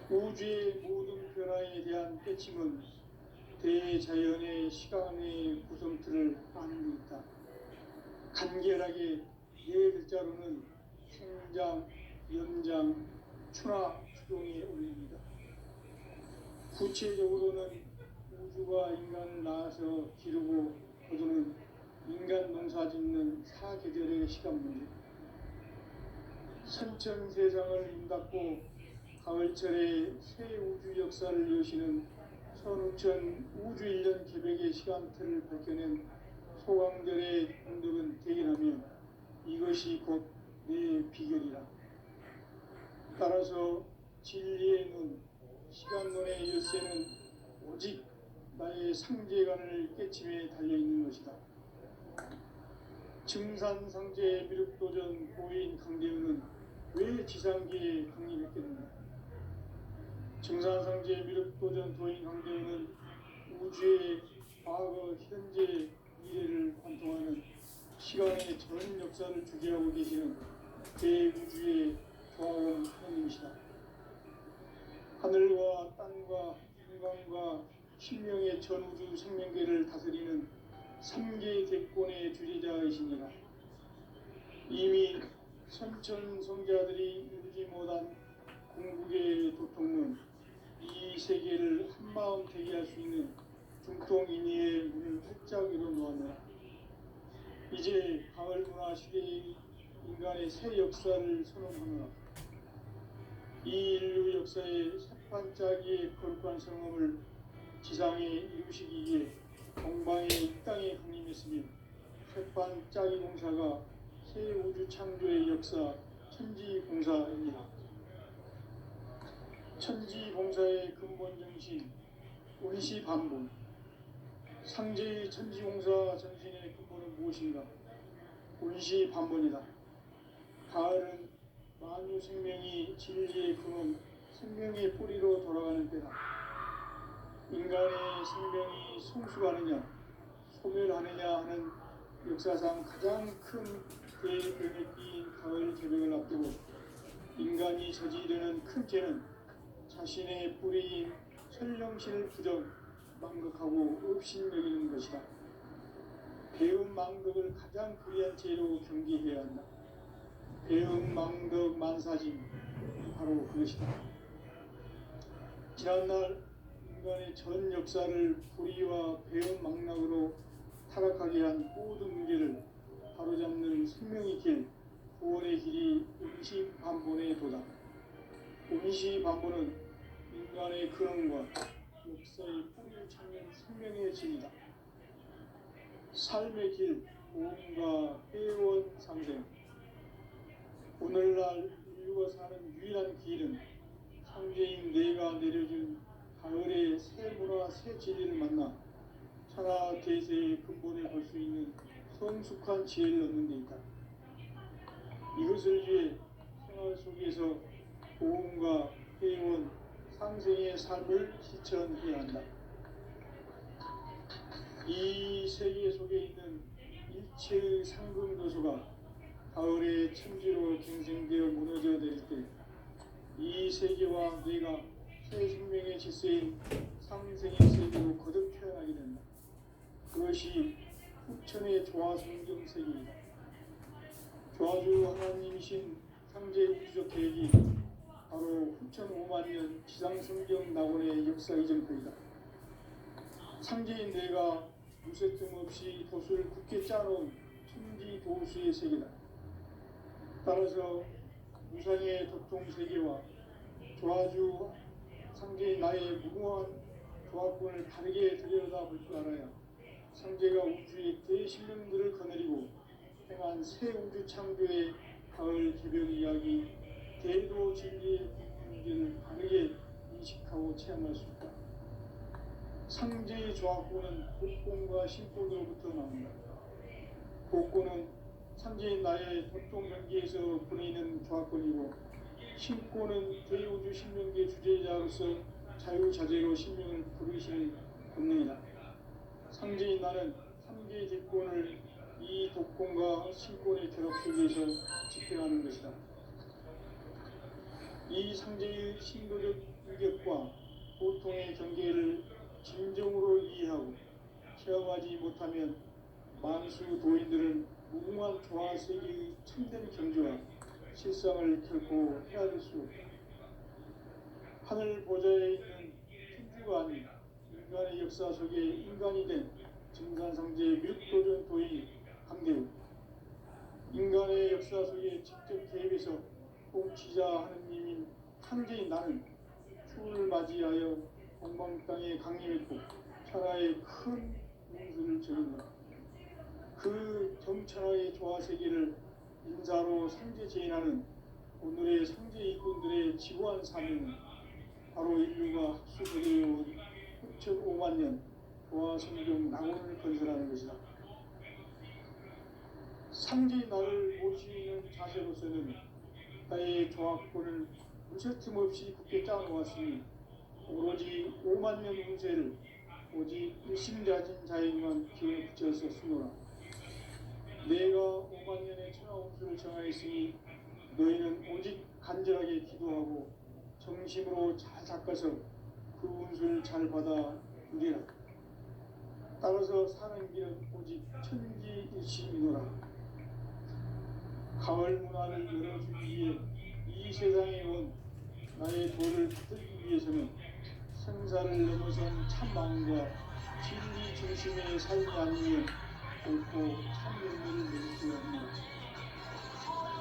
우주의 모든 변화에 대한 깨침은 대자연의 시간의 구성틀을 아는 데 있다. 간결하게 네 글자로는 생장, 연장, 추나 추동에 올립니다. 구체적으로는 우주가 인간을 낳아서 기르고 거두는 인간 농사 짓는 사계절의 시간 문제, 선천 세상을 인닫고 가을철에 새 우주 역사를 여시는 선우천 우주 1년 계백의 시간틀을 밝혀낸 소강절의 공덕은 대견하며 이것이 곧 내 비결이라. 따라서 진리의 눈, 시간론의 열쇠는 오직 나의 상제관을 깨침에 달려있는 것이다. 증산상제 미륵도전 고인 강대우는 왜 지상기에 강림했겠는가? 증산상제 미륵도전 도인 강대우는 우주의 과거, 현재, 미래를 관통하는 시간의 전 역사를 주재하고 계시는 대우주의 조화원 하나님이시다. 하늘과 땅과 인간과 신명의 전우주 생명계를 다스리는 3개 대권의 주재자이시니라. 이미 선천성자들이 이루지 못한 궁극의 도통은 이 세계를 한마음 되게 할 수 있는 중통인의의 문을 활짝 열어놓았노라. 이제 가을 문화 시대의 인간의 새 역사를 선언하노라. 이 인류 역사의 새반짝이의 거룩한 성험을 지상에 이루시기 위해 동방이 이 땅에 강림했으며 새반짝이 공사가 새 우주 창조의 역사 천지공사입니다. 천지공사의 근본 정신 운시반본, 상제의 천지공사 정신의 근본은 무엇인가? 운시반본이다. 가을은 만유 생명이 진리의 근원, 생명의 뿌리로 돌아가는 때다. 인간의 생명이 성숙하느냐, 소멸하느냐 하는 역사상 가장 큰 대변혁기인 가을 개벽을 앞두고 인간이 저지르는 큰 죄는 자신의 뿌리인 설령신을 부정, 망극하고 업신여기는 것이다. 배움 망극을 가장 불의한 죄로 경계해야 한다. 배움 망극 만사짐, 바로 그것이다. 지난날 인간의 전 역사를 불의와 배움 망락으로 타락하게 한 모든 문제를 바로잡는 생명의 길, 구원의 길이 운시반본의 도다. 운시반본은 인간의 근원과 역사의 뿌리를 찾는 생명의 진이다. 삶의 길, 고음과 회원 상생. 오늘날 인류가 사는 유일한 길은 상제인 내가 내려준 가을의 새 문화, 새 진리를 만나 천하 대세의 근본에 걸 수 있는 성숙한 지혜를 얻는 데 있다. 이것을 위해 생활 속에서 고음과 회원, 상생의 삶을 실천해야 한다. 이 세계 속에 있는 일체의 상금도서가 가을의 천지로 갱생되어 무너져 내릴 때 이 세계와 내가 새 생명의 질서인 상생의 세계로 거듭 태어나게 된다. 그것이 후천의 조화성경 세계이다. 조화주 하나님이신 상제 우주적 계획이 바로 후천 5만년 지상성경 낙원의 역사 이전표이다. 상제인 내가 무쇠뜸 없이 도수를 굳게 짜놓은 천지 도수의 세계다. 따라서 무상의 도통 세계와 조화주 상제인 나의 무궁한 조합권을 다르게 들여다볼 줄 알아야 상제가 우주의 대신령들을 거느리고 행한 새 우주 창조의 가을 개벽 이야기, 대도 진리의 문제를 바르게 인식하고 체험할 수 있다. 상제의 조합권은 복권과 신권으로부터 나온다. 복권은 상제인 나의 도통 경계에서 보내는 조합권이고, 신권은 대우주 신명계 주제자로서 자유자재로 신명을 부르시는 권능이다. 상제인 나는 3개의 대권을 이 독권과 신권의 결합 속에서 집행하는 것이다. 이 상제의 신도적 인격과 고통의 경계를 진정으로 이해하고 체험하지 못하면 만수 도인들은 무궁한 조화세계의 참된 경지와 실상을 결코 헤아릴 수 없다. 하늘 보좌에 있는 천주가 아닌 인간의 역사 속에 인간이 된 증산상제 뮤도전 도인 강대우, 인간의 역사 속에 직접 개입해서 통치자 하느님인 황제인 나는 추운을 맞이하여 동방 땅에 강림했고 천하의 큰 운수를 저린다. 그 정천하의 조화세계를 인사로 상제 제인하는 오늘의 상제 일꾼들의 지고한 사명은 바로 인류가 합수되어온 6,500만 년 조화성경 낙원을 건설하는 것이다. 상제의 나를 모시는 자세로서는 나의 조합권을 무쇠틈 없이 굳게 짜놓았으니 오로지 5만 년 운세를 오직 일심자진 자에게만 기회 붙여서 쓰노라. 내가 5만 년의 천하 운수를 정하였으니 너희는 오직 간절하게 기도하고 정심으로 잘 닦아서 그 운수를 잘 받아 누리라. 따라서 사는 길은 오직 천지일심이노라. 가을 문화를 열어주기 위해 이 세상에 온 나의 도를 받들기 위해서는 생사를 넘어선 참마음과 진리 중심의 삶이 아니면 결코 참연미를 누릴 수 없는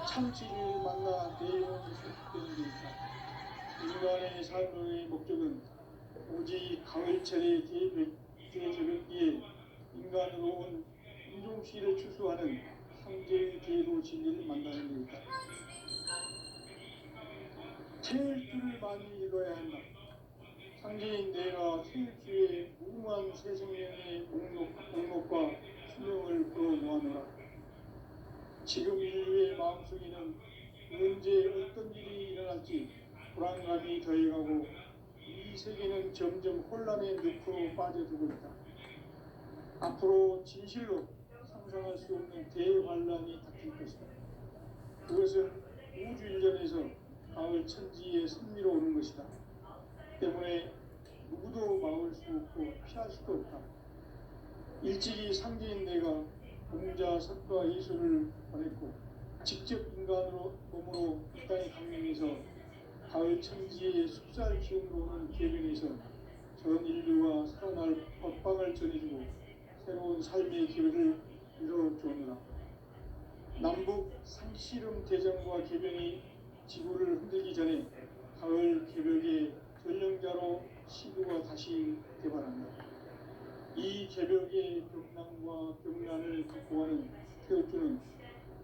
참치를 만나 내용이 선택되는 데 있다. 인간의 삶의 목적은 오직 가을철의 대저녁기에 인간으로 온 인종씨를 추수하는 상제의 대로 진리를 만나는 데 있다. 태일주를 많이 읽어야 한다. 상제인 내가 태일주의 무궁한 새생명의 목록과 수명을 풀어놓아노라. 지금 인류의 마음속에는 언제 어떤 일이 일어날지 불안감이 더해가고 이 세계는 점점 혼란의 늪으로 빠져들고 있다. 앞으로 진실로 상상할 수 없는 대환란이 닥칠 것이다. 그것은 우주 일전에서 가을 천지의 섭리로 오는 것이다. 때문에 누구도 막을 수 없고 피할 수도 없다. 일찍이 상제인 내가 공자, 석가, 예수를 보냈고 직접 인간으로 몸으로 이 땅에 강림해서 가을 천지의 숲살 기운으로 오는 계명에서 전 인류와 살아날 법방을 전해주고 새로운 삶의 기회를 이뤄주느라. 남북 상씨름 대전과 개병이 지구를 흔들기 전에 가을 개벽의 전령자로 시구가 다시 개발한다. 이 개벽의 병난과 병난을 극복하는 태어주는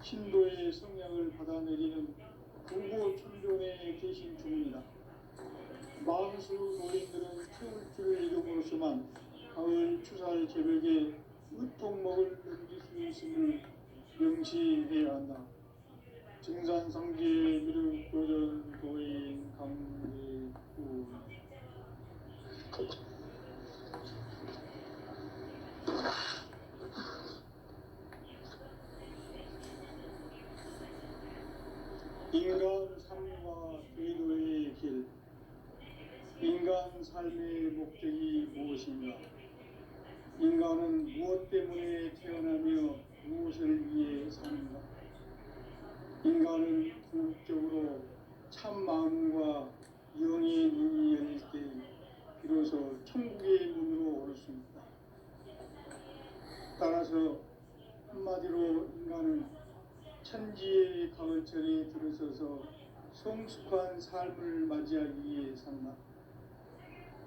신도의 성향을 받아내리는 부고 천존에 계신 주문이다. 만수 노인들은 태울주를 이름으로서만 가을 추살 개벽에 으통먹을 넘길 수 있음을 명시해야 한다. 증산상제 미륵도전 도인 강대구. 인간 삶과 궤도의 길. 인간 삶의 목적이 무엇인가? 인간은 무엇 때문에 태어나며 무엇을 위해 사는가? 인간은 궁극적으로 참 마음과 영의 눈이 열릴 때 비로소 천국의 문으로 오를 수 있다. 따라서 한마디로 인간은 천지의 가을철에 들어서서 성숙한 삶을 맞이하기 위해 산다.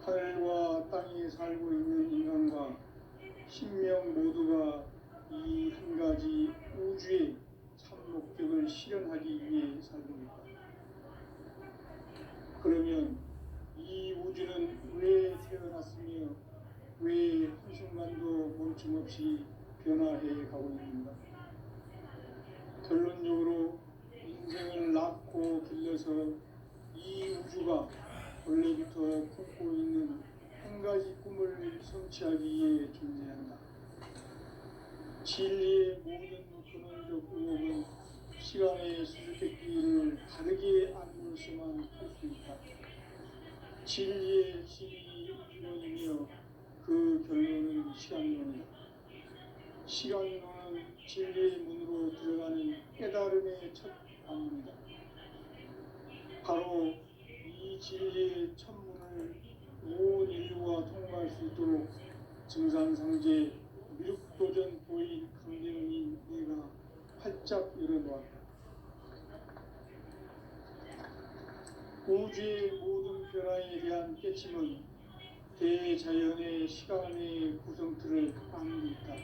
하늘과 땅에 살고 있는 인간과 신명 모두가 이 한 가지 우주의 참 목적을 실현하기 위해 살고 있다. 그러면 이 우주는 왜 태어났으며 왜 한순간도 멈춤없이 변화해 가고 있는가? 결론적으로 인생을 낳고 길러서 이 우주가 원래부터 품고 있는 한 가지 꿈을 성취하기 위해 존재한다. 진리의 모든 근원적 의혹은 시간의 수수께끼를 다르게 안물 시간으로서만 할 수 있다. 진리의 힘이 이론이며 그 결론은 시간론이다. 시간론은 진리의 문으로 들어가는 깨달음의 첫 방문이다. 바로 이 진리의 첫문을 온 인류가 통과할 수 있도록 증산상제 미륵도전 보인 강대웅인 내가 활짝 열어놓았다. 우주의 모든 변화에 대한 깨침은 대자연의 시간의 구성틀을 아는 있다.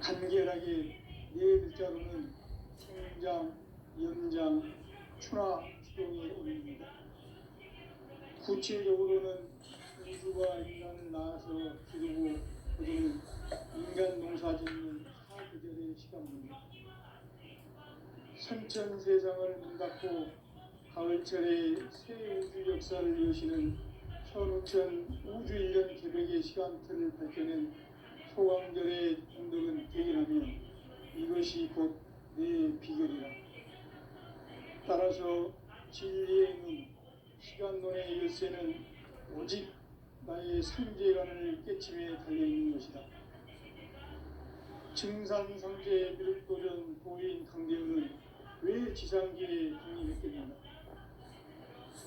간결하게 네 글자로는 생장, 연장, 추나 추동의 의미입니다. 구체적으로는 우주가 인간을 낳아서 기르고 거두는 인간 농사짓는 사계절의 시간입니다. 선천 세상을 문 닫고 가을철에 새 우주 역사를 여시는 현우천 우주 1년 개백의 시간틀을 밝혀낸 소강절의 운동은 대결하며 이것이 곧 내 비결이라. 따라서 진리의 눈, 시간론의 열쇠는 오직 나의 상제관을 깨침에 달려있는 것이다. 증산상제 미륵도전 도인 강대웅은 왜 지상계에 강림했겠는가?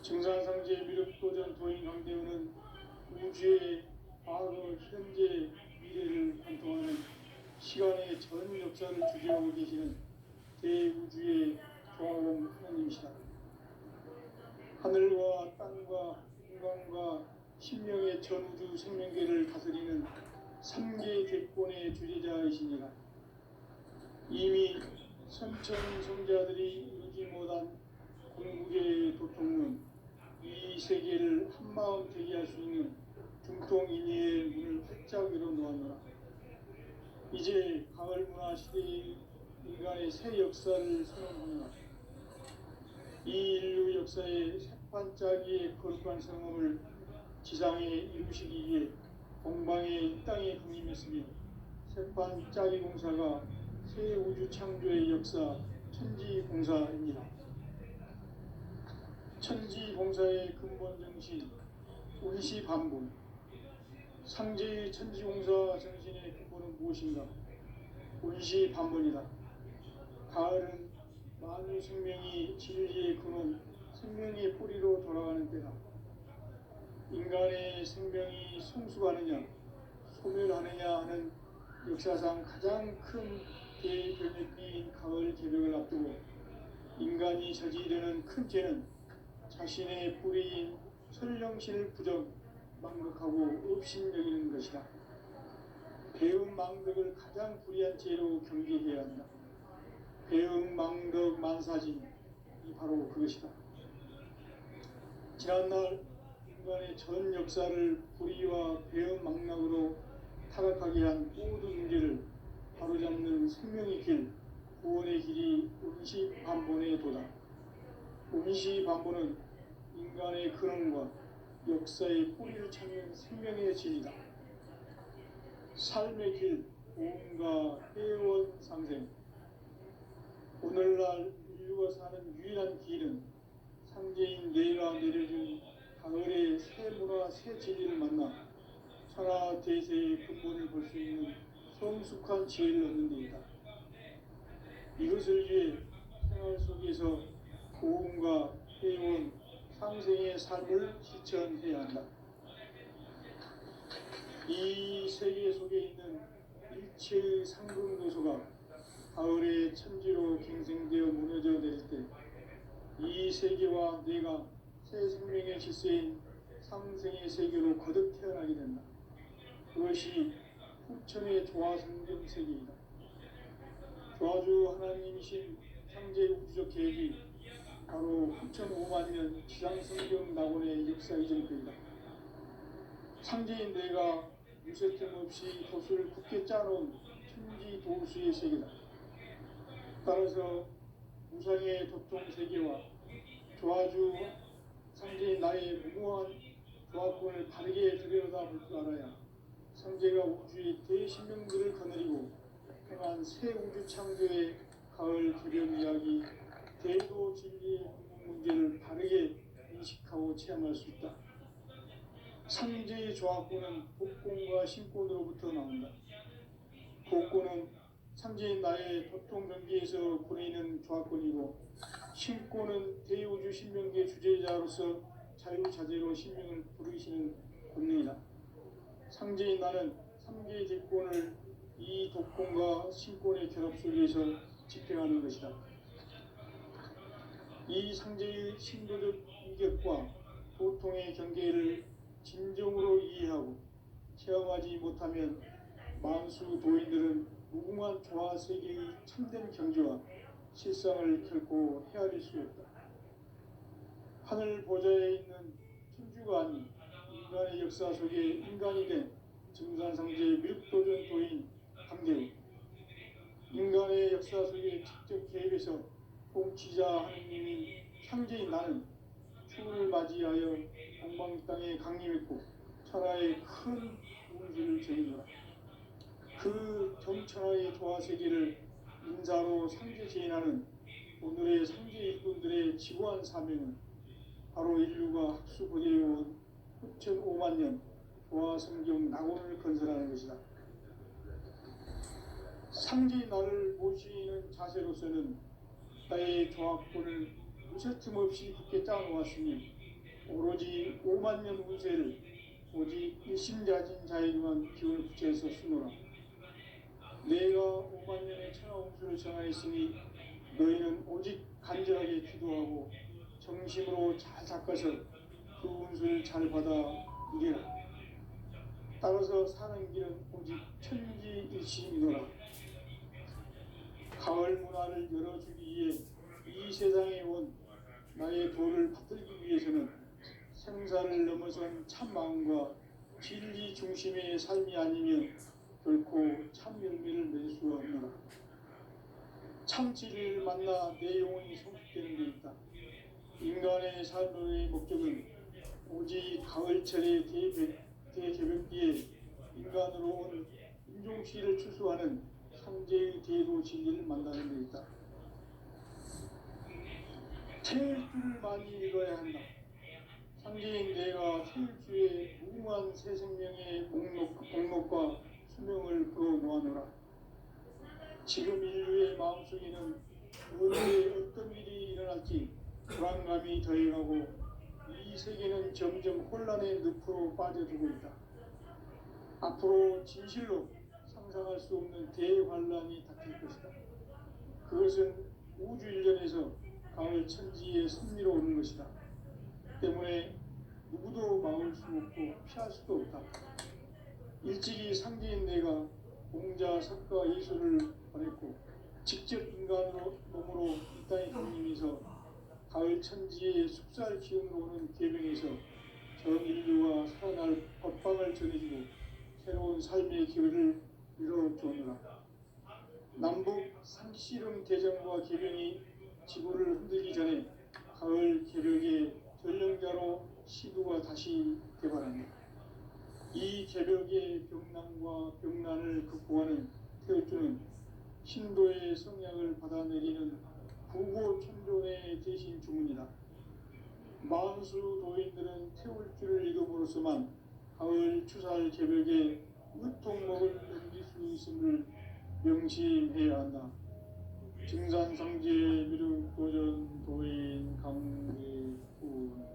증산상제 미륵도전 도인 강대웅은 우주의 과거, 현재, 미래를 관통하는 시간의 전 역사를 주재하고 계시는 대우주의 조화로운 하나님이시다. 하늘과 땅과 인간과 신명의 전우주 생명계를 다스리는 3개 객본의 주제자이시니라. 이미 선천성자들이 이루지 못한 궁극의 도통은 이 세계를 한마음 되게 할 수 있는 중통인의의 문을 활짝 열어놓았노라. 이제 가을 문화 시대의 인간의 새 역사를 선언하노라. 이 인류 역사의 새반짝이의 거룩한 성험을 지상에 이루시기 위해 동방의 이 땅에 강림했으며 새반짝이 공사가 새 우주 창조의 역사 천지공사입니다. 천지공사의 근본 정신 운시반본. 상제의 천지공사 정신의 근본은 무엇인가? 운시반본이다. 가을은 만유 생명이 진리의 근원, 생명의 뿌리로 돌아가는 때다. 인간의 생명이 성숙하느냐, 소멸하느냐 하는 역사상 가장 큰 대변혁기인 가을 개벽을 앞두고 인간이 저지르는 큰 죄는 자신의 뿌리인 설령신을 부정, 망극하고 업신여기는 것이다. 배움 망덕을 가장 불의한 죄로 경계해야 한다. 배움 망덕 만사진이 바로 그것이다. 지난날 인간의 전 역사를 불의와 배움 망락으로 타락하게 한 모든 문제를 바로잡는 생명의 길, 구원의 길이 운시반본의 도다. 운시반본은 인간의 근원과 역사의 뿌리를 찾는 생명의 진이다. 삶의 길, 보험과 회원 상생. 오늘날 인류가 사는 유일한 길은 상제인 내가 내려준 가을의 새 문화, 새 진리를 만나 천하 대세의 근본을 볼 수 있는 성숙한 지혜를 얻는 데이다. 이것을 위해 생활 속에서 보험과 회원, 상생의 삶을 실천해야 한다. 이 세계 속에 있는 일체의 상승도소가 가을의 천지로 갱생되어 무너져 내릴 때 이 세계와 내가 새 생명의 질서인 상생의 세계로 거듭 태어나게 된다. 그것이 후천의 조화성경 세계이다. 조화주 하나님이신 상제 우주적 계획이 바로 9,500년 지상성경 낙원의 역사 이전입니다. 상제인 내가 무쇠틈 없이 도수를 굳게 짜놓은 천지 도수의 세계다. 따라서 무상의 도통 세계와 조화주 상제인 나의 무모한 조화권을 바르게 들여다볼 줄 알아야 상제가 우주의 대신명들을 거느리고 행한 새 우주 창조의 가을 개변 이야기 대도 진리의 문제를 바르게 체험할 수 있다. 상제의 조합구는 복권과 신권으로부터 나온다. 복권은 상제인 나의 도통 경기에서 보내는 조합권이고, 신권은 대우주 신명기의 주제자로서 자유자재로 신명을 부르시는 권능이다. 상제인 나는 3개의 대권을 이 독권과 신권의 결합 속에서 집행하는 것이다. 이 상제의 신도적 이격과 도통의 경계를 진정으로 이해하고 체험하지 못하면 만수 도인들은 무궁한 조화 세계의 참된 경지와 실상을 결코 헤아릴 수 없다. 하늘 보좌에 있는 천주가 아닌 인간의 역사 속에 인간이 된 증산상제의 밀도전 도인 강대우, 인간의 역사 속에 직접 개입해서 통치자 하느님인 상제인 나는 추운을 맞이하여 동방 땅에 강림했고 천하의 큰 운수를 전이노라. 그 정천하의 조화 세계를 인사로 상제 제인하는 오늘의 상제 일꾼들의 지구한 사명은 바로 인류가 학수고대해온 9,500만 년 조화 성경 낙원을 건설하는 것이다. 상제인 나를 모시는 자세로서는 나의 조합권을 무쇠틈 없이 굳게 짜놓았으니 오로지 5만 년 운세를 오직 일심자진 자에게만 기운을 붙여서 쓰노라. 내가 5만 년의 천하 운수를 정하였으니 너희는 오직 간절하게 기도하고 정심으로 잘 닦아서 그 운수를 잘 받아 이겨라. 따라서 사는 길은 오직 천지일심이노라. 가을 문화를 열어주기 위해 이 세상에 온 나의 도를 받들기 위해서는 생사를 넘어선 참 마음과 진리 중심의 삶이 아니면 결코 참 열매를 맺을 수가 없노라. 참 진리를 만나 내 영혼이 성숙되는 데 있다. 인간의 삶의 목적은 오직 가을철의 대개벽기에 인간으로 온 인종씨를 추수하는 상제의 대도 진리를 만나는 데 있다. 태일주를 많이 읽어야 한다. 상제인 내가 태일주의 무궁한 새 생명의 목록과 수명을 그어 놓아노라. 지금 인류의 마음속에는 언제 어떤 일이 일어날지 불안감이 더해가고 이 세계는 점점 혼란의 늪으로 빠져들고 있다. 앞으로 진실로 상상할 수 없는 대환란이 닥칠 것이다. 그것은 우주 일련에서 가을 천지의 섭리로 오는 것이다. 때문에 누구도 막을 수 없고 피할 수도 없다. 일찍이 상제인 내가 공자, 석가, 예수를 보냈고 직접 인간으로 몸으로 이 땅에 강림해서 가을 천지의 숙살 기운으로 오는 계명에서 전 인류와 살아날 법방을 전해주고 새로운 삶의 기회를 이뤄주느라. 남북 상씨름 대전과 계명이 지구를 흔들기 전에 가을 개벽의 전령자로 시도가 다시 개발합니다. 이 개벽의 병난과 병난을 극복하는 태울주는 신도의 성약을 받아내리는 구고천존의 대신 주문이다. 만수 도인들은 태울주를 읽음으로써만 가을 추살 개벽의 으통목을 넘길 수 있음을 명심해야 한다. 증산상제 미륵도전 도인 강대군.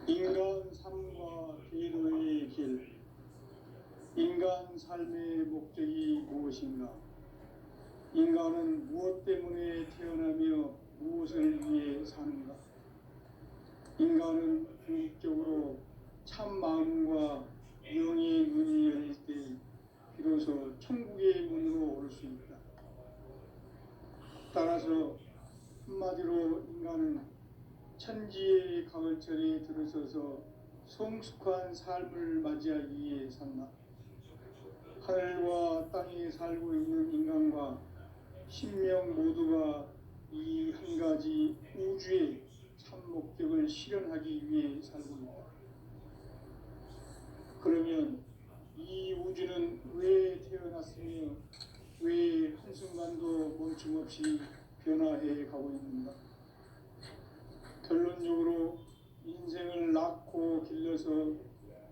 인간 삶과 계도의 길. 인간 삶의 목적이 무엇인가? 인간은 무엇 때문에 태어나며 무엇을 위해 사는가? 인간은 궁극적으로 참 마음과 영의 눈이 열릴 때 비로소 천국의 문으로 올 수 있다. 따라서 한마디로 인간은 천지의 가을철에 들어서서 성숙한 삶을 맞이하기 위해 산다. 하늘과 땅에 살고 있는 인간과 신명 모두가 이 한 가지 우주의 참 목적을 실현하기 위해 살고 있다. 그러면 이 우주는 왜 태어났으며 왜 한순간도 멈춤없이 변화해 가고 있는가? 결론적으로 인생을 낳고 길러서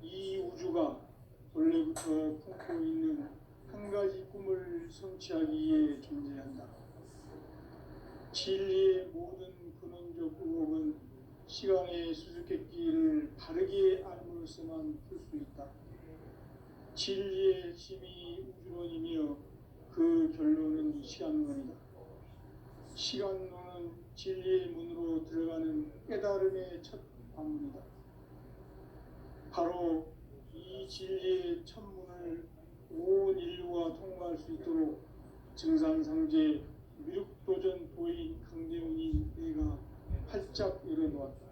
이 우주가 원래부터 품고 있는 한 가지 꿈을 성취하기 위해 존재한다. 진리의 모든 근원적 의혹은 시간의 수수께끼를 바르게 알므로써만 풀 수 있다. 진리의 힘이 우주론이며 그 결론은 시간론이다. 시간론은 진리의 문으로 들어가는 깨달음의 첫 관문이다. 바로 이 진리의 첫 문을 온 인류가 통과할 수 있도록 증산상제 미륵도전 도인 강대훈이 내가 활짝 열어놓았다.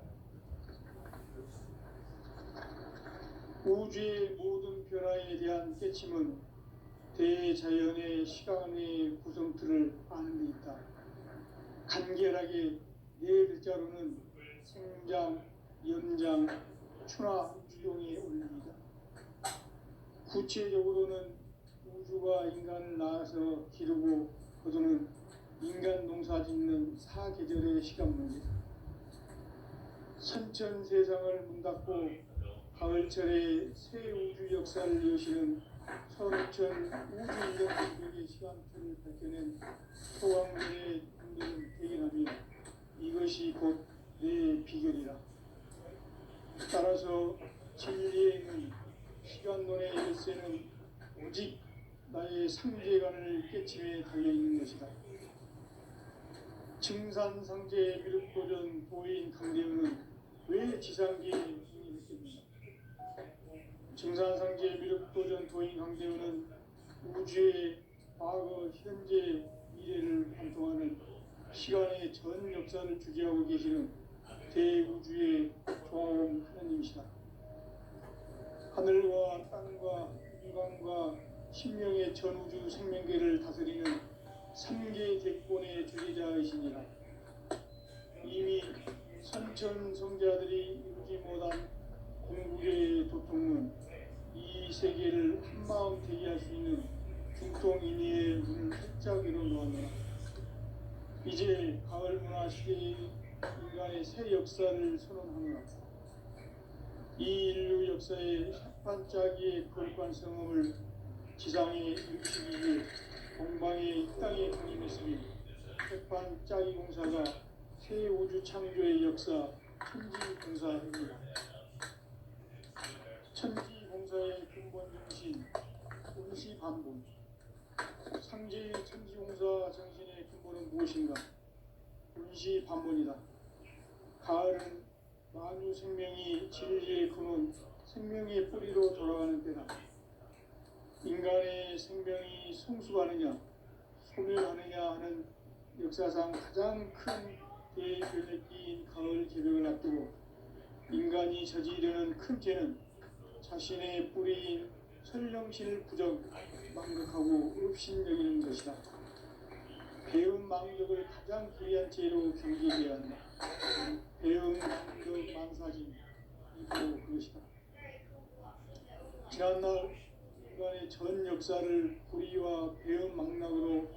우주의 모든 변화에 대한 깨침은 대자연의 시간의 구성틀을 아는 데 있다. 간결하게 네 글자로는 생장, 연장, 추나 주동의 원리이다. 구체적으로는 우주가 인간을 낳아서 기르고 거두는 인간 농사 짓는 사계절의 시간 문제, 선천 세상을 문닫고 가을철에 새 우주 역사를 여시는 서울천 우주 인력의 시간표를 밝혀낸 소왕들의 분들은 대견하며 이것이 곧 내 비결이라. 따라서 진리에 있는 시간론의 열쇠는 오직 나의 상제관을 깨침에 달려있는 것이다. 증산상제 미륵도전 도인 강대훈은 왜 지상계에 진입했겠는가? 증산상제 미륵도전 도인 강대훈은 우주의 과거, 현재, 미래를 관통하는 시간의 전 역사를 주재하고 계시는 대우주의 조화원 하나님이시다. 하늘과 땅과 유광과 신명의 전우주 생명계를 다스리는 삼계 객본의 주제자이시니라. 이미 선천 성자들이 이루지 못한 공국의 도통은 이 세계를 한마음 대기할 수 있는 중통인의의 문을 활짝 열어놓았노라. 이제 가을 문화 시대의 인간의 새 역사를 선언하노라. 이 인류 역사의 샷반짜기의 거룩한 성험을 지상에 이루시기 위해 동방의 땅에 강림했으니 샷반짜기 공사가 새 우주 창조의 역사 천지공사입니다. 천지공사의 근본 정신 운시반본, 상제의 천지공사 정신의 근본은 무엇인가? 운시반본이다. 가을은 만유 생명이 진리의 근원, 생명의 뿌리로 돌아가는 때다. 인간의 생명이 성숙하느냐, 소멸하느냐 하는 역사상 가장 큰 대변혁기인 가을 개벽을 앞두고 인간이 저지르는 큰 죄는 자신의 뿌리인 설령신을 부정, 망각하고 업신여기는 것이다. 배움 망덕을 가장 불의한 죄로 경계해야 한다. 배움 망덕 망사진, 이도 그것이다. 지난날 인간의 전 역사를 불의와 배움 망락으로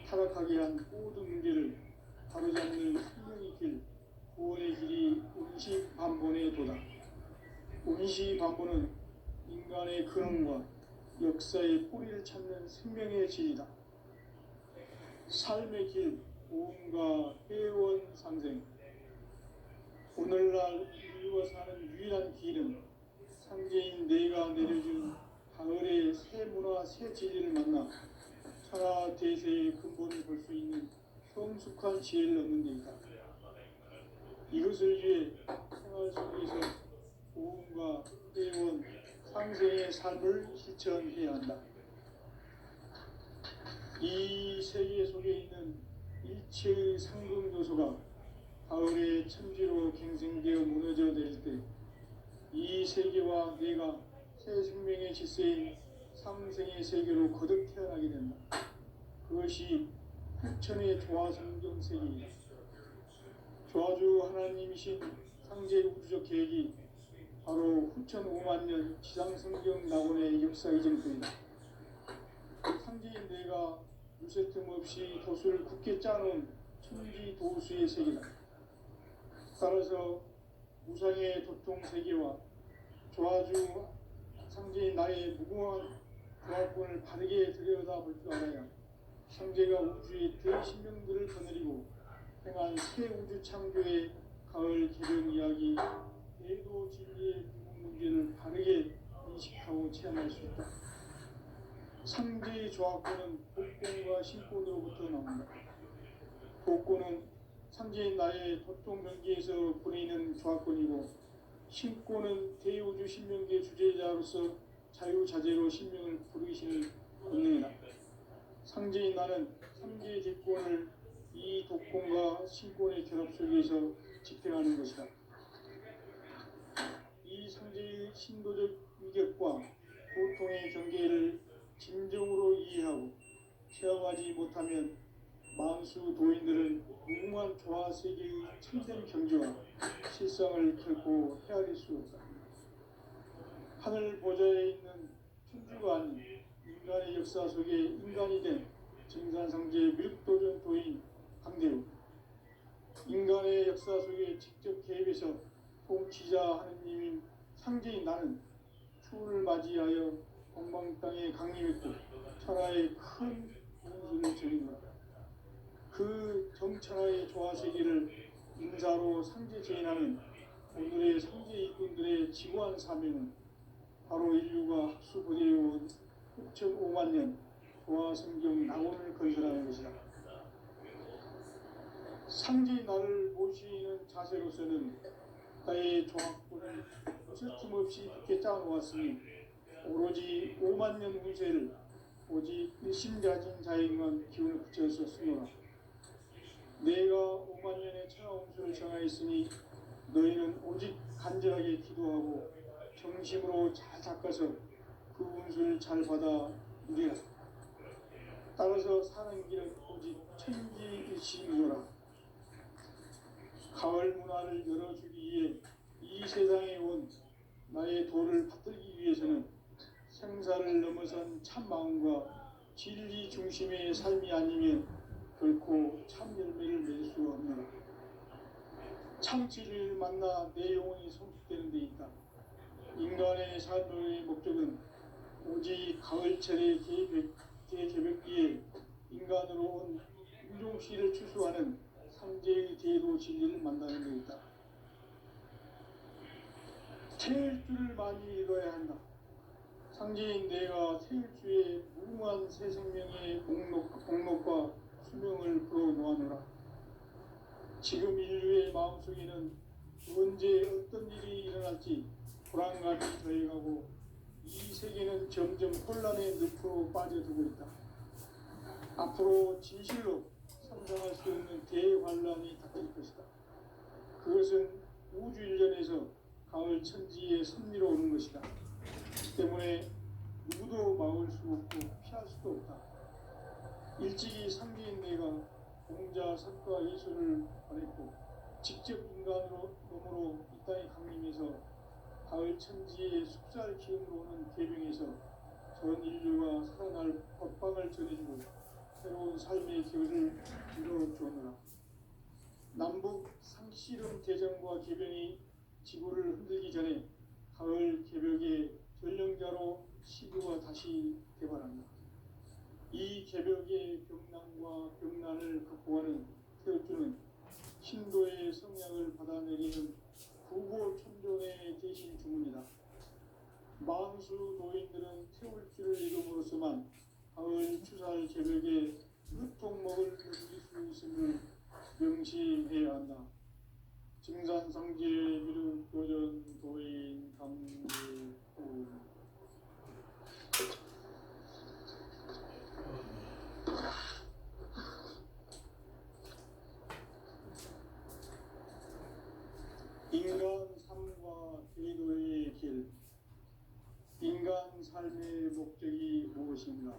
타락하게 한 모든 문제를 바로잡는 생명의 길, 구원의 길이 운시반본의 도다. 운시반본은 인간의 근원과 역사의 뿌리를 찾는 생명의 질이다. 삶의 길, 보험과 회원 상생. 오늘날 인류가 사는 유일한 길은 상제인 내가 내려준 가을의 새 문화, 새 진리를 만나 천하 대세의 근본을 볼 수 있는 성숙한 지혜를 얻는 데이다. 이것을 위해 생활 속에서 보험과 회원, 상생의 삶을 실천해야 한다. 이 세계 속에 있는 일체의 상금 요소가 가을의 천지로 갱생되어 무너져 내릴 때 이 세계와 내가 새 생명의 질서인 상생의 세계로 거듭 태어나게 된다. 그것이 후천의 조화성경 세계이다. 조화주 하나님이신 상제 우주적 계획이 바로 후천 5만 년 지상성경 낙원의 역사 이전뿐이다. 상제인 내가 무쇠 틈 없이 도수를 굳게 짜놓은 천지 도수의 세계다. 따라서 무상의 도통 세계와 조아주 상제인 나의 무궁한 조합권을 바르게 들여다볼 줄 알아야 상제가 우주의 대신명들을 거느리고 행한 새 우주 창조의 가을 개변 이야기, 대도 진리의 궁극 문제를 바르게 인식하고 체험할 수 있다. 상제의 조합권은 복권과 신권으로부터 나온다. 복권은 상제인 나의 도통 경계에서 보내는 조합권이고, 신권은 대우주 신명계 주제자로서 자유자재로 신명을 부르시는 권능이다. 상제인 나는 상제의 대권을 이 독권과 신권의 결합 속에서 집행하는 것이다. 이 상제의 신도적 위격과 고통의 경계를 진정으로 이해하고 체험하지 못하면 만수 도인들은 무궁한 조화 세계의 참된 경지와 실상을 결코 헤아릴 수 없다. 하늘 보좌에 있는 천주가 아닌 인간의 역사 속에 인간이 된 증산상제 밀도전 도인 강대우, 인간의 역사 속에 직접 개입해서 통치자 하느님인 상제인 나는 추운을 맞이하여 동방 땅에 강림했고 천하의 큰 운수를 저린 것. 그 정천하의 조화세계를 인사로 상제 제인하는 오늘의 상제 일꾼들의 지구한 사명은 바로 인류가 합수부대해온 6,500만 년 조화성경 낙원을 건설하는 것이다. 상제의 나를 모시는 자세로서는 나의 조합권을 어설픔없이 깊게 짜놓았으니 오로지 5만 년 운세를 오직 일심가진 자에게만 기운을 붙여서 쓰노라. 내가 5만 년의 천하 운수를 정하였으니 너희는 오직 간절하게 기도하고 정심으로 잘 닦아서 그 운수를 잘 받아 누리라. 따라서 사는 길은 오직 천지일심이오라. 가을 문화를 열어주기 위해 이 세상에 온 나의 도를 받들기 위해서는 생사를 넘어선 참 마음과 진리 중심의 삶이 아니면 결코 참 열매를 맺을 수 없노라. 참 진리를 만나 내 영혼이 성숙되는 데 있다. 인간의 삶의 목적은 오직 가을철의 개개벽기에 인간으로 온 인종씨를 추수하는 상제의 대도 진리를 만나는 데 있다. 태일주를 많이 읽어야 한다. 상제인 내가 태일주의 무궁한 새 생명의 목록과 수명을 불어놓아노라. 지금 인류의 마음속에는 언제 어떤 일이 일어날지 불안감이 더해가고 이 세계는 점점 혼란의 늪으로 빠져들고 있다. 앞으로 진실로 상상할 수 없는 대환란이 닥칠 것이다. 그것은 우주 일련에서 가을 천지의 섭리로 오는 것이다. 때문에 누구도 막을 수 없고 피할 수도 없다. 일찍이 상제인 내가 공자, 석가, 예술을 보냈고 직접 인간으로 몸으로 이 땅에 강림해서 가을 천지의 숙살 기운으로 오는 계병에서 전 인류가 살아날 법방을 전해주고 새로운 삶의 기회를 이루어주었노라. 남북 상씨름 대전과 계병이 지구를 흔들기 전에 가을 개벽의 전령자로 시구가 다시 개발한다. 이 개벽의 병난과 병난을 극복하는 태엽주는 신도의 성량을 받아내리는 구고 천존의 대신 주문이다. 만수 도인들은 태울주를 이름으로서만 가을 추살 개벽의 으통목을 누릴 수 있음을 명시해야 한다. 증산상제 미륵도전 도인 강대우. 인간 삶과 대도의 길. 인간 삶의 목적이 무엇인가?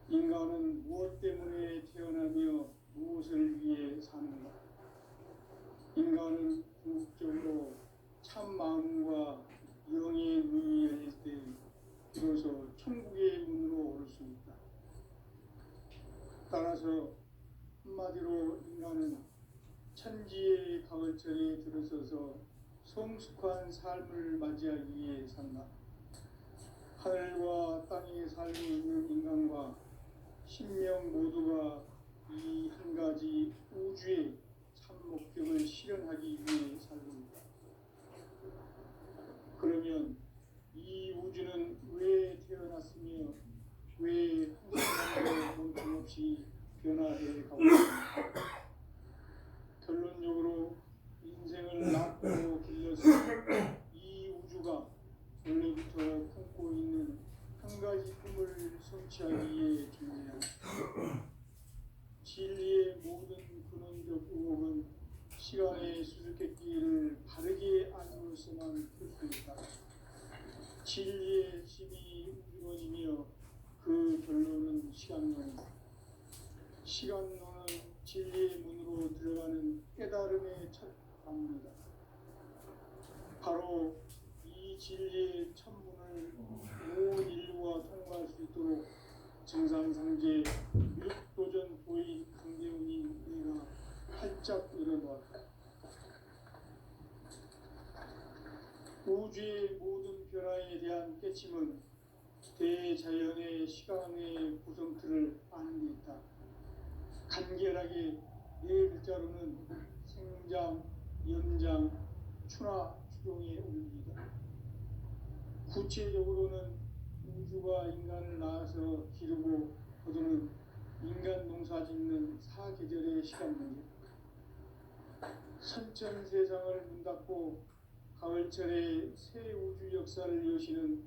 인간은 무엇 때문에 태어나며 무엇을 위해 사는가? 인간은 궁극적으로 참 마음과 영의 눈이 열릴 때 비로소 천국의 문으로 오를 수 있다. 벗어서 성숙한 삶을 맞이하기 위해 산다. 하늘과 땅에 살고 있는 인간과 신명 모두가 이 한 가지 우주의 참 목적을 실현하기 위해 살고 있다. 그러면 이 우주는 왜 태어났으며 왜 한순간도 멈춤없이 변화해 가고 있는가? 결론적으로 인생을 낳고 길러서 이 우주가 원래부터 품고 있는 한 가지 꿈을 성취하기 위해 존재한다. 진리의 모든 근원적 의혹은 시간의 수수께끼를 바르게 알므로서만 풀 수 있다. 진리의 힘이 우주론이며 그 결론은 시간론이다. 시간론은 진리의 문으로 들어가는 깨달음의 첫 방문이다. 바로 이 진리의 첫 문을 온 인류가 통과할 수 있도록 정상상제 육도전 도인 강대훈이 내가 활짝 열어놓았다. 우주의 모든 변화에 대한 깨침은 대자연의 시간의 구성틀을 아는 데 있다. 간결하게 네 글자로는 생장, 연장, 추나 추동의 원리이다. 구체적으로는 우주가 인간을 낳아서 기르고 거두는 인간 농사 짓는 사계절의 시간 문제. 선천세상을 문 닫고 가을철에 새 우주 역사를 여시는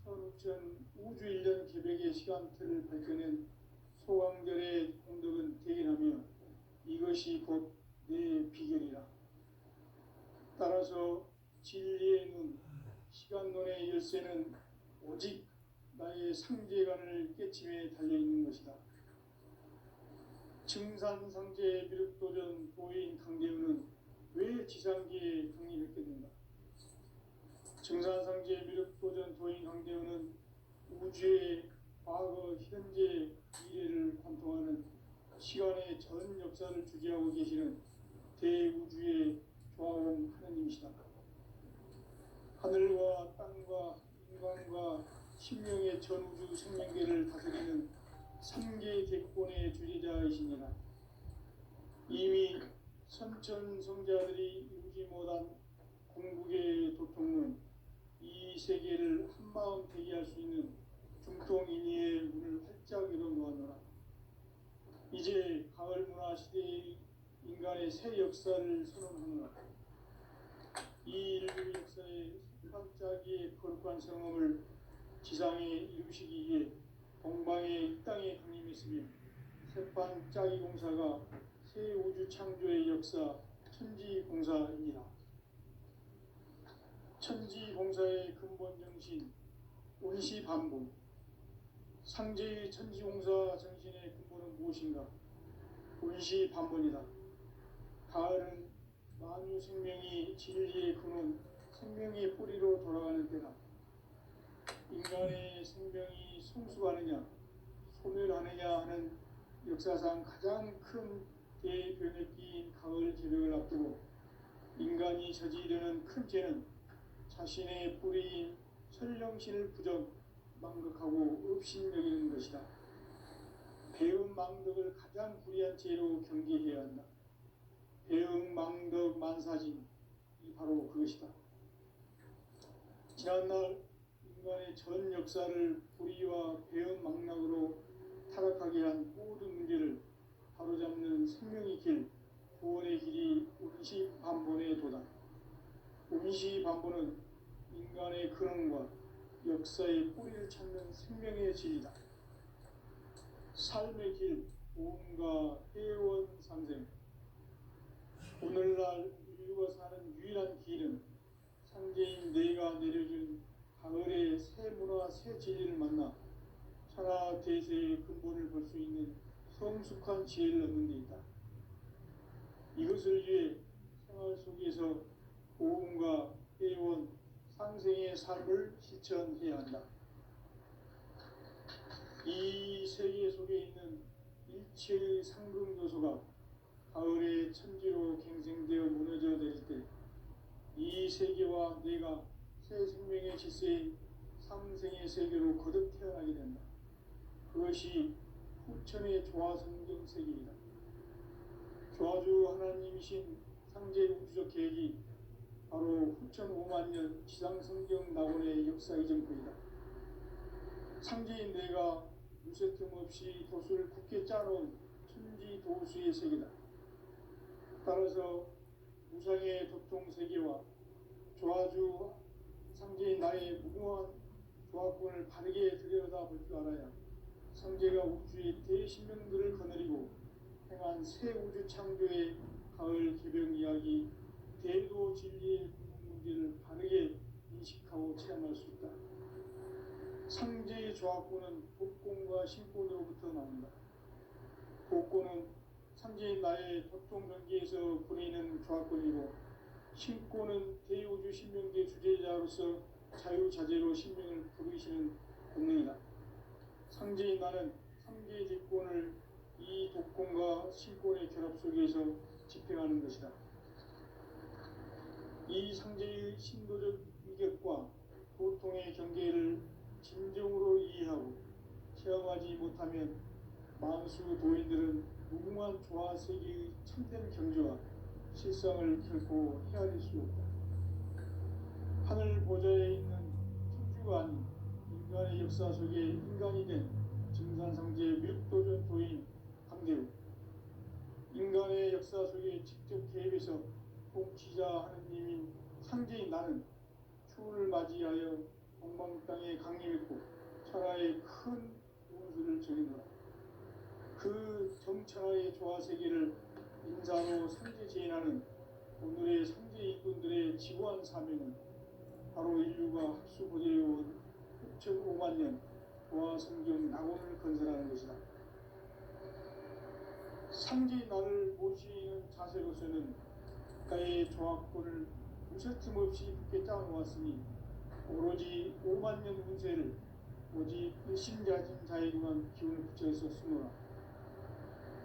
선우천 우주 1년 계백의 시간틀을 밝혀낸 소강절의 공덕은 대견하며 이것이 곧 내 비결이라. 따라서 진리의 눈, 시간론의 열쇠는 오직 나의 상제관을 깨침에 달려있는 것이다. 증산상제 미륵도전 도인 강대훈은 왜 지상계에 강림했겠는가? 증산상제 미륵도전 도인 강대훈은 우주의 과거, 현재, 미래를 관통하는 시간의 전 역사를 주재하고 계시는 대우주의 조화원 하느님이시다. 하늘과 땅과 인간과 신명의 전우주 생명계를 다스리는 삼계 객본의 주제자이시니라. 이미 선천성자들이 이루지 못한 궁극의 도통론, 이 세계를 한마음 대기할 수 있는 중통인의의 문을 활짝 열어놓았노라. 이제 가을 문화 시대의 인간의 새 역사를 선언하노라. 이 인류 역사의 반짝이의 거룩한 성험을 지상에 이루시기 위해 동방의 이 땅에 강림했으며 새반짝이 공사가 새 우주 창조의 역사 천지공사입니다. 천지공사의 근본 정신 운시반복. 상제의 천지공사 정신의 근본은 무엇인가? 운시반복이다. 가을은 만유 생명이 진리의 근원, 생명의 뿌리로 돌아가는 때다. 인간의 생명이 성숙하느냐, 소멸하느냐 하는 역사상 가장 큰 대변혁기인 가을 제벽을 앞두고 인간이 저지르는 큰 죄는 자신의 뿌리인 설령신을 부정, 망극하고 업신여기는 것이다. 배음 망덕을 가장 불의한 죄로 경계해야 한다. 배음 망덕 만사진, 이 바로 그것이다. 지난날 인간의 전 역사를 불의와 배음 망락으로 타락하게 한 모든 문제를 바로잡는 생명의 길, 구원의 길이 운시반본의 도다. 운시반본은 인간의 근원과 역사의 뿌리를 찾는 생명의 진리다. 삶의 길, 보험과 회원 상생. 오늘날 인류가 사는 유일한 길은 상제인 내가 내려준 가을의 새 문화, 새 진리를 만나 천하 대세의 근본을 볼 수 있는 성숙한 지혜를 얻는 데 있다. 이것을 위해 생활 속에서 보험과 회원, 상생의 삶을 실천해야 한다. 이 세계 속에 있는 일체의 상금 요소가 가을의 천지로 갱생되어 무너져 내릴 때 이 세계와 내가 새 생명의 질서인 삼생의 세계로 거듭 태어나게 된다. 그것이 후천의 조화성경 세계이다. 조화주 하나님이신 상제 우주적 계획이 바로 후천 5만 년 지상성경 낙원의 역사 이전부이다. 상제인 내가 무쇠 틈 없이 도수를 굳게 짜놓은 천지 도수의 세계다. 따라서 무상의 도통 세계와 조화주 상제인 나의 무궁한 조화권을 바르게 들여다볼 줄 알아야 상제가 우주의 대신명들을 거느리고 행한 새 우주 창조의 가을 개병 이야기 대도 진리의 문제를 바르게 인식하고 체험할 수 있다. 상제의 조화권은 복권과 신권으로부터 나온다. 복권은 상제인 나의 도통 경계에서 부리는 조화권이고, 신권은 대우주 신명계 주제자로서 자유자재로 신명을 부르시는 본능이다. 상제인 나는 상제의 직권을 이 독권과 신권의 결합 속에서 집행하는 것이다. 이 상제의 신도적 위격과 도통의 경계를 진정으로 이해하고 체험하지 못하면 만수 도인들은 무궁한 조화 세계의 참된 경지와 실상을 결코 헤아릴 수 없다. 하늘 보좌에 있는 천주가 아닌 인간의 역사 속에 인간이 된 증산상제 뮤도전 도인 강대우, 인간의 역사 속에 직접 개입해서 통치자 하느님인 상제인 나는 추운을 맞이하여 동방 땅에 강림했고 천하의 큰 운수를 정해놓아 그 정천하의 조화세계를 인사로 상제 제인하는 오늘의 상제 일꾼들의 지구한 사명은 바로 인류가 합수보내어온 6,5만 년 조화성경 낙원을 건설하는 것이다. 상제인 나를 모시는 자세로서는 가의 조화권을 무쇠틈 없이 굳게 짜놓았으니 오로지 5만 년 운세를 오직 일심자진 자에게만 기운을 붙여서 쓰노라.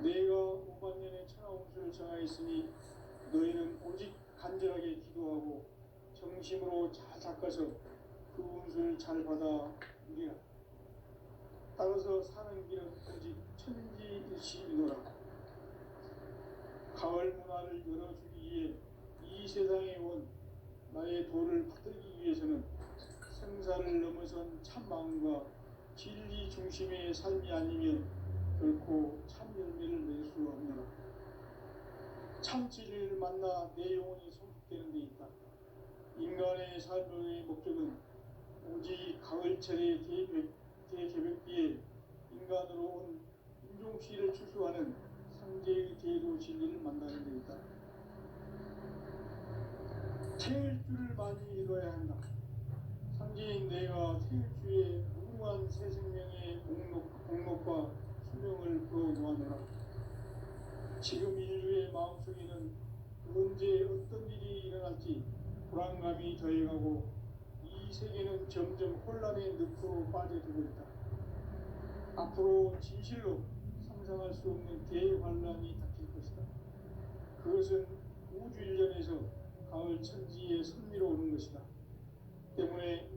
내가 5만 년의 천하 운수를 정하였으니 너희는 오직 간절하게 기도하고 정심으로 잘 닦아서 그 운수를 잘 받아 누리라. 따라서 사는 길은 오직 천지일시이노라. 가을 문화를 열어주기 위해 이 세상에 온 나의 도를 받들기 위해서는 생사를 넘어선 참 마음과 진리 중심의 삶이 아니면 결코 참 열매를 낼 수 없노라. 참 진리를 만나 내 영혼이 성숙되는 데 있다. 인간의 삶의 목적은 오직 가을철의 대개벽기에 인간으로 온 인종시를 추수하는 상제의 대도 진리를 만나는 데 있다. 태일주를 많이 읽어야 한다. 상제인 내가 태일주의 무궁한 새 생명의 목록과 수명을 부어놓아노라. 지금 인류의 마음속에는 언제 어떤 일이 일어날지 불안감이 더해가고 이 세계는 점점 혼란의 늪으로 빠져들고 있다. 앞으로 진실로 상상할 수 없는 대환란이 닥칠 것이다. 그것은 우주 일련에서 가을 천지의 섭리로 오는 것이다. 때문에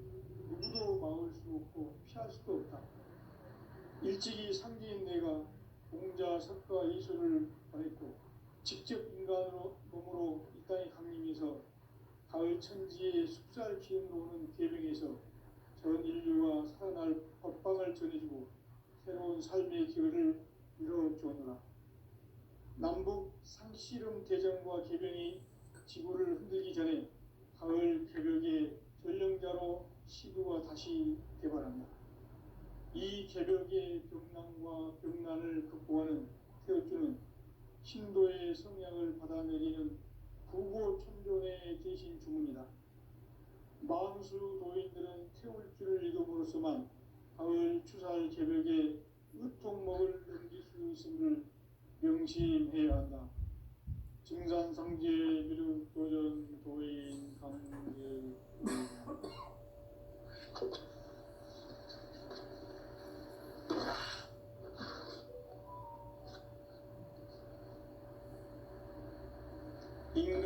누구도 막을 수 없고 피할 수도 없다. 일찍이 상제인 내가 공자, 석가, 이수를 보냈고 직접 인간으로 몸으로 이 땅에 강림해서 가을 천지의 숙살 기운으로 오는 계명에서 전 인류가 살아날 법방을 전해주고 새로운 삶의 기회를 이뤄주었노라. 남북 상씨름 대전과 계병이 지구를 흔들기 전에 가을 개벽의 전령자로 시구가 다시 개발한다. 이 개벽의 병난과 병난을 극복하는 태어주는 신도의 성향을 받아내리는 구고천존의 대신 주문이다. 만수 도인들은 태울주를 읽음으로써만 가을 추살 개벽의 의통목을 넘길 수 있음을 명심해야 한다. 증산상제 미륵도전 도인 강제 인간